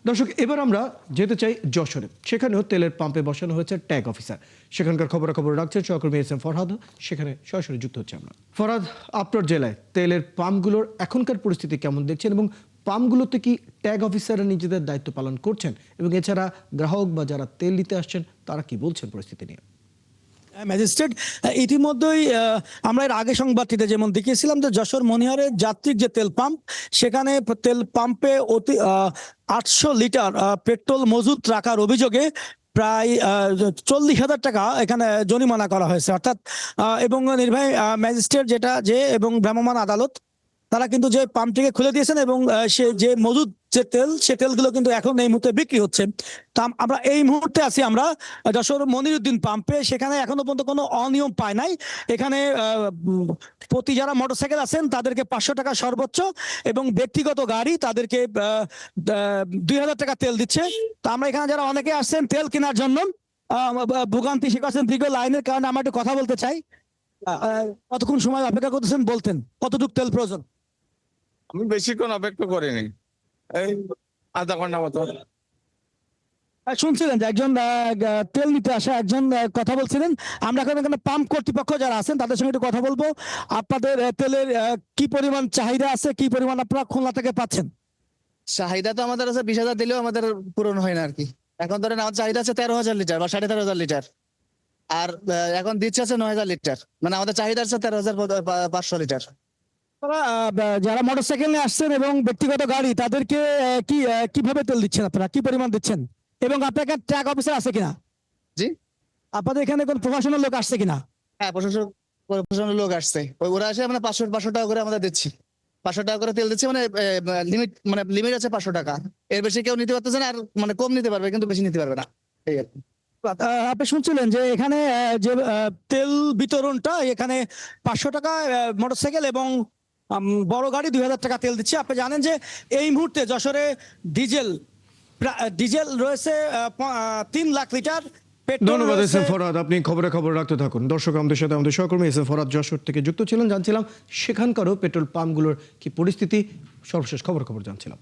দর্শক, এবার আমরা যেতে চাই যশোরে। সেখানেও তেলের পাম্পে বসানো হয়েছে ট্যাগ অফিসার। সেখানকার খবরাখবর রাখছেন সহকর্মী এস এম ফরহাদ। সেখানে সরাসরি যুক্ত হচ্ছে আমরা। ফরহাদ, আপনার জেলায় তেলের পাম্পগুলোর এখনকার পরিস্থিতি কেমন দেখছেন এবং পাম্পগুলোতে কি ট্যাগ অফিসাররা নিজেদের দায়িত্ব পালন করছেন, এবং এছাড়া গ্রাহক বা যারা তেল নিতে আসছেন তারা কি বলছেন পরিস্থিতি নিয়ে? ম্যাজিস্ট্রেট, ইতিমধ্যেই আমরা এর আগে সংবাদটিতে যেমন দেখিয়েছিলাম যে যশোর মনিহারের যাত্রিক যে তেল পাম্প, সেখানে তেল পাম্পে 800 লিটার পেট্রোল মজুত রাখার অভিযোগে প্রায় 40,000 টাকা এখানে জরিমানা করা হয়েছে। অর্থাৎ এবং নির্বাহী ম্যাজিস্ট্রেট এবং ভ্রাম্যমাণ আদালত তারা কিন্তু যে পাম্পটিকে খুলে দিয়েছেন এবং সে যে মজুদ যে তেল, সে তেলগুলো কিন্তু এখন এই মুহূর্তে বিক্রি হচ্ছে। তা আমরা এই মুহূর্তে আছি আমরা যশোর মনিরুদ্দিন পাম্পে। সেখানে এখনো পর্যন্ত কোনো অনিয়ম পায় নাই। এখানে প্রতি যারা মোটরসাইকেল আছেন তাদেরকে 500 টাকা সর্বোচ্চ, এবং ব্যক্তিগত গাড়ি তাদেরকে 2,000 টাকা তেল দিচ্ছে। তা আমরা এখানে যারা অনেকে আসছেন তেল কেনার জন্য, ভোগান্তি শিখাচ্ছেন দীর্ঘ লাইনের কারণে আমরা একটু কথা বলতে চাই। কতক্ষণ সময় অপেক্ষা করতেছেন বলতেন, কতটুকু তেল প্রয়োজন? আমি বেশিক্ষণ অপেক্ষা করিনি, এই আধা ঘন্টা মতো। শুনছিলেন যে একজন তেল নিতে আসা একজন কথা বলছিলেন। আমরা এখন এখানে পাম্প কর্তৃপক্ষ যারা আছেন তাদের সঙ্গে একটু কথা বলবো। আপনাদের তেলের কি পরিমাণ চাহিদা আছে, কি পরিমাণ আপনারা খুলনা থেকে পাচ্ছেন? চাহিদা তো আমাদের আছে 20,000 দিলেও আমাদের পূরণ হয় না আর কি। এখন ধরেন আমার চাহিদা আছে 13,000 লিটার বা 13,500 লিটার, আর এখন দিচ্ছে আছে 9,000 লিটার, মানে আমাদের চাহিদা আছে 13,500 লিটার। যারা মোটরসাইকেল নিয়ে আসছেন এবং ব্যক্তিগত গাড়ি তাদেরকে কিভাবে তেল দিচ্ছেন, আপনারা কি পরিমাণ দিচ্ছেন, এবং আপনার এখানে ট্রাক অফিসার আছে কিনা? জি, আপনাদের এখানে কোন প্রশাসনের লোক আসছে কিনা? হ্যাঁ, প্রশাসনের লোক আসছে, ওরা আসে মানে 500 টাকা করে আমরা দিচ্ছি। 500 টাকা করে তেল দিচ্ছি, মানে লিমিট আছে 500 টাকা। এর বেশি কেউ নিতে পারতেছে না, আর মানে কম নিতে পারবে কিন্তু বেশি নিতে পারবে না, এই আর কি। আপনি শুনছিলেন যে এখানে যে তেল বিতরণটা এখানে 500 টাকা মোটরসাইকেল এবং বড় গাড়ি 2,000 টাকা তেল দিচ্ছে। আপনি জানেন যে এই মুহূর্তে যশোরে ডিজেল রয়েছে 3 লাখ লিটার। ধন্যবাদ এস এম ফরহাদ, আপনি খবর রাখতে থাকুন। দর্শক, আমাদের সাথে আমাদের সহকর্মী এস এম ফরহাদ যশোর থেকে যুক্ত ছিলেন। জানছিলাম সেখানকারও পেট্রোল পাম্পগুলোর কি পরিস্থিতি, সর্বশেষ খবর জানছিলাম।